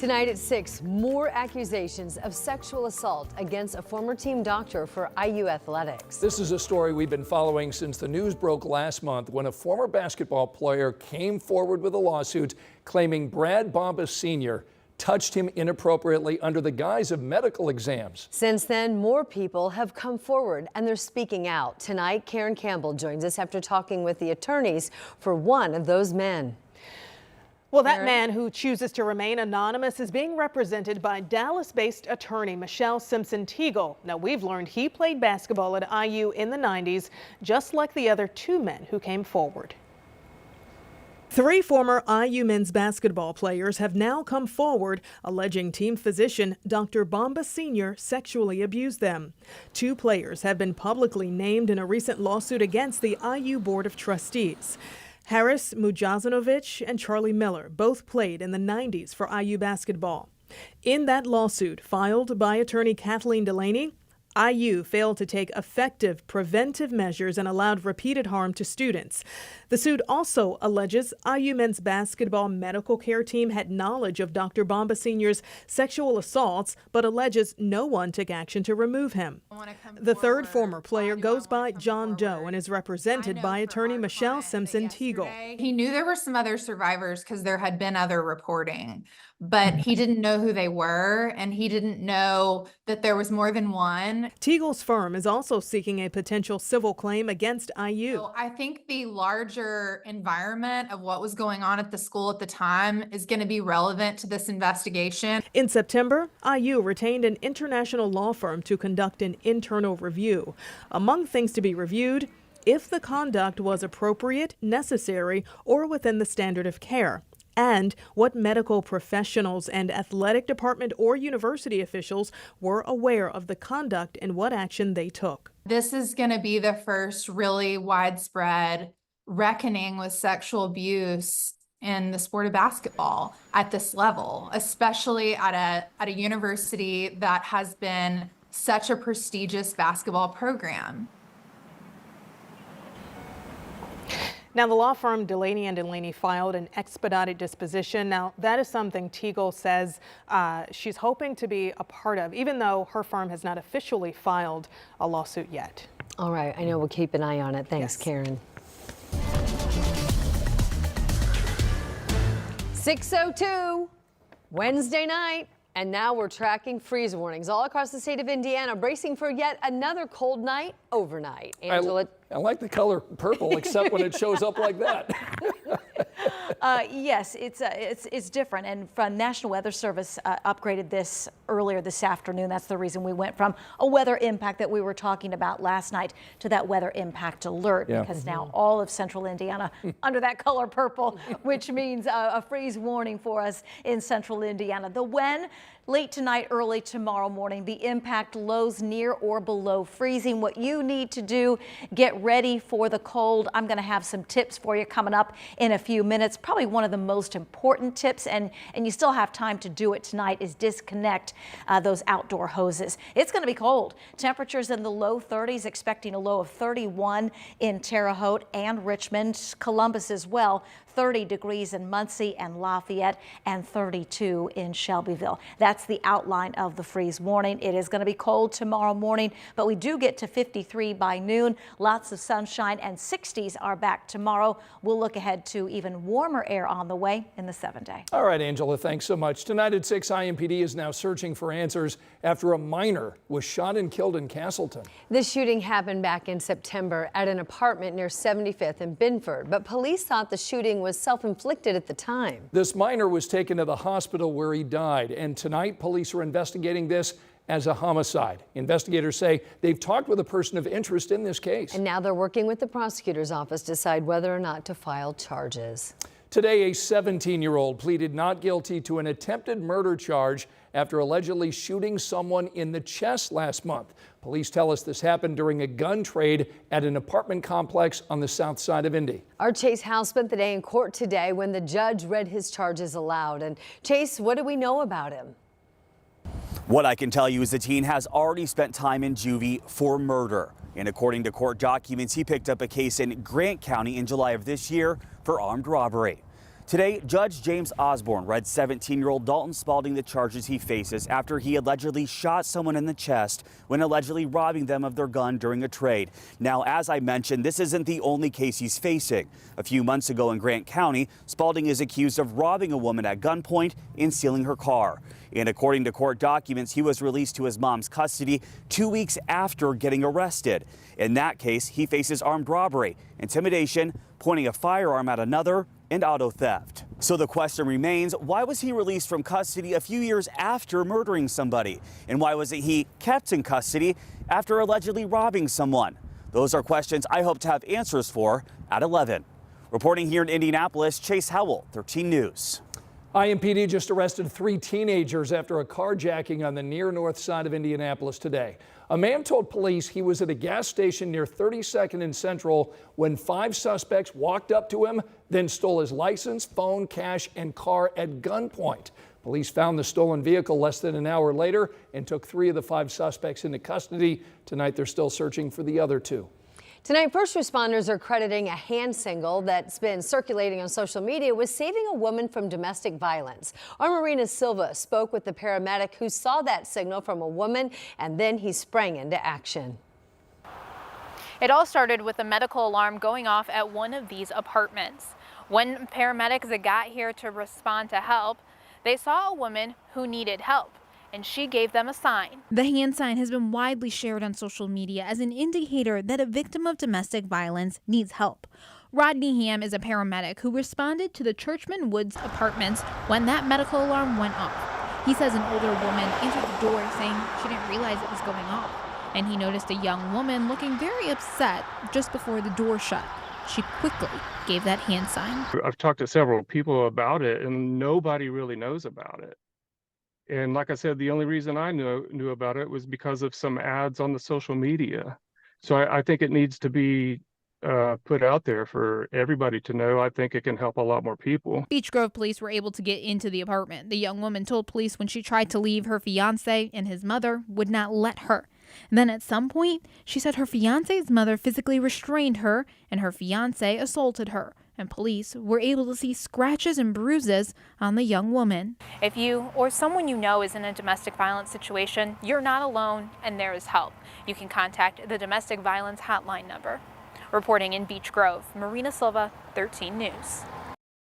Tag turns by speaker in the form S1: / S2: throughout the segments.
S1: Tonight at 6, more accusations of sexual assault against a former team doctor for IU athletics.
S2: This is a story we've been following since the news broke last month when a former basketball player came forward with a lawsuit claiming Brad Bombas Sr. touched him inappropriately under the guise of medical exams.
S1: Since then, more people have come forward and they're speaking out. Tonight, Karen Campbell joins us after talking with the attorneys for one of those men.
S3: Well, that man who chooses to remain anonymous is being represented by Dallas-based attorney Michelle Simpson Teagle. Now, we've learned he played basketball at IU in the 90s, just like the other two men who came forward. 3 former IU men's basketball players have now come forward alleging team physician Dr. Bombas Sr. sexually abused them. 2 players have been publicly named in a recent lawsuit against the IU Board of Trustees. Haris Mujazanovic and Charlie Miller both played in the 90s for IU basketball. In that lawsuit filed by attorney Kathleen Delaney, IU failed to take effective preventive measures and allowed repeated harm to students. The suit also alleges IU men's basketball medical care team had knowledge of Dr. Bombas Sr.'s sexual assaults, but alleges no one took action to remove him. The third former player goes by John Doe and is represented by attorney Michelle Simpson Teagle.
S4: He knew there were some other survivors because there had been other reporting, but he didn't know who they were and he didn't know that there was more than one.
S3: Teagle's firm is also seeking a potential civil claim against IU.
S4: So I think the larger environment of what was going on at the school at the time is going to be relevant to this investigation.
S3: In September, IU retained an international law firm to conduct an internal review. Among things to be reviewed, if the conduct was appropriate, necessary, or within the standard of care, and what medical professionals and athletic department or university officials were aware of the conduct and what action they took.
S4: This is going to be the first really widespread reckoning with sexual abuse in the sport of basketball at this level, especially at a university that has been such a prestigious basketball program.
S3: Now, the law firm Delaney & Delaney filed an expedited disposition. Now, that is something Teagle says she's hoping to be a part of, even though her firm has not officially filed a lawsuit yet.
S1: All right, I know we'll keep an eye on it. Thanks,
S3: Yes.
S1: Karen. 6:02, Wednesday night. And now we're tracking freeze warnings all across the state of Indiana, bracing for yet another cold night overnight. Angela.
S2: I like the color purple, except when it shows up like that.
S5: Yes, it's different. And from National Weather Service upgraded this earlier this afternoon. That's the reason we went from a weather impact that we were talking about last night to that weather impact alert, because now all of central Indiana under that color purple, which means a freeze warning for us in central Indiana. The when, late tonight, early tomorrow morning. The impact, lows near or below freezing. What you need to do, get ready for the cold. I'm going to have some tips for you coming up in a few minutes. Probably one of the most important tips, and you still have time to do it tonight, is disconnect those outdoor hoses. It's going to be cold. Temperatures in the low 30s, expecting a low of 31 in Terre Haute and Richmond. Columbus as well. 30 degrees in Muncie and Lafayette, and 32 in Shelbyville. That's the outline of the freeze warning. It is going to be cold tomorrow morning, but we do get to 53 by noon. Lots of sunshine, and 60s are back tomorrow. We'll look ahead to even warmer air on the way in the 7-day.
S2: All right, Angela, thanks so much. Tonight at 6, IMPD is now searching for answers after a minor was shot and killed in Castleton.
S1: This shooting happened back in September at an apartment near 75th and Binford, but police thought the shooting was self-inflicted at the time.
S2: This minor was taken to the hospital where he died, and tonight police are investigating this as a homicide. Investigators say they've talked with a person of interest in this case.
S1: And now they're working with the prosecutor's office to decide whether or not to file charges.
S2: Today, a 17-year-old pleaded not guilty to an attempted murder charge after allegedly shooting someone in the chest last month. Police tell us this happened during a gun trade at an apartment complex on the south side of Indy.
S1: Our Chase Howe spent the day in court today when the judge read his charges aloud. And Chase, what do we know about him?
S6: What I can tell you is the teen has already spent time in juvie for murder. And according to court documents, he picked up a case in Grant County in July of this year for armed robbery. Today, Judge James Osborne read 17-year-old Dalton Spaulding the charges he faces after he allegedly shot someone in the chest when allegedly robbing them of their gun during a trade. Now, as I mentioned, this isn't the only case he's facing. A few months ago in Grant County, Spaulding is accused of robbing a woman at gunpoint and stealing her car. And according to court documents, he was released to his mom's custody 2 weeks after getting arrested. In that case, he faces armed robbery, intimidation, pointing a firearm at another, and auto theft. So the question remains, why was he released from custody a few years after murdering somebody? And why wasn't he kept in custody after allegedly robbing someone? Those are questions I hope to have answers for at 11. Reporting here in Indianapolis, Chase Howell, 13 News.
S2: IMPD just arrested 3 teenagers after a carjacking on the near north side of Indianapolis today. A man told police he was at a gas station near 32nd and Central when 5 suspects walked up to him, then stole his license, phone, cash, and car at gunpoint. Police found the stolen vehicle less than an hour later and took 3 of the 5 suspects into custody. Tonight, they're still searching for the other 2.
S1: Tonight, first responders are crediting a hand signal that's been circulating on social media with saving a woman from domestic violence. Our Marina Silva spoke with the paramedic who saw that signal from a woman, and then he sprang into action.
S7: It all started with a medical alarm going off at one of these apartments. When paramedics got here to respond to help, they saw a woman who needed help, and she gave them a sign.
S8: The hand sign has been widely shared on social media as an indicator that a victim of domestic violence needs help. Rodney Ham is a paramedic who responded to the Churchman Woods apartments when that medical alarm went off. He says an older woman entered the door saying she didn't realize it was going off, and he noticed a young woman looking very upset just before the door shut. She quickly gave that hand sign.
S9: I've talked to several people about it, and nobody really knows about it. And like I said, the only reason I knew about it was because of some ads on the social media. So I think it needs to be put out there for everybody to know. I think it can help a lot more people.
S8: Beech Grove police were able to get into the apartment. The young woman told police when she tried to leave, her fiance and his mother would not let her. And then at some point, she said her fiance's mother physically restrained her and her fiance assaulted her. And police were able to see scratches and bruises on the young woman.
S7: If you or someone you know is in a domestic violence situation, you're not alone and there is help. You can contact the domestic violence hotline number. Reporting in Beech Grove, Marina Silva, 13 News.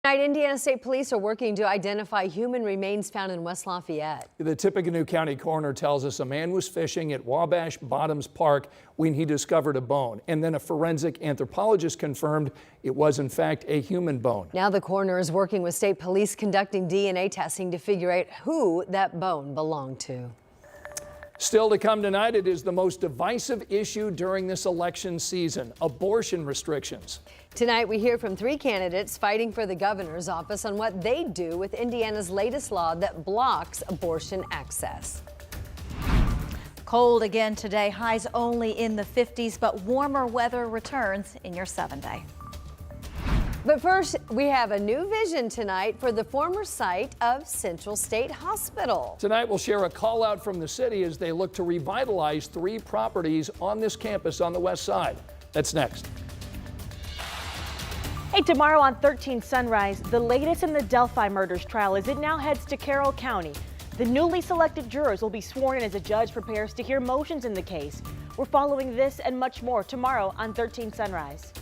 S1: Tonight, Indiana State Police are working to identify human remains found in West Lafayette.
S2: The Tippecanoe County coroner tells us a man was fishing at Wabash Bottoms Park when he discovered a bone. And then a forensic anthropologist confirmed it was, in fact, a human bone.
S1: Now the coroner is working with state police conducting DNA testing to figure out who that bone belonged to.
S2: Still to come tonight, it is the most divisive issue during this election season, abortion restrictions.
S1: Tonight, we hear from 3 candidates fighting for the governor's office on what they do with Indiana's latest law that blocks abortion access.
S5: Cold again today, highs only in the 50s, but warmer weather returns in your 7-day.
S1: But first, we have a new vision tonight for the former site of Central State Hospital.
S2: Tonight, we'll share a call out from the city as they look to revitalize 3 properties on this campus on the west side. That's next.
S10: Hey, tomorrow on 13 Sunrise, the latest in the Delphi murders trial as it now heads to Carroll County. The newly selected jurors will be sworn in as a judge prepares to hear motions in the case. We're following this and much more tomorrow on 13 Sunrise.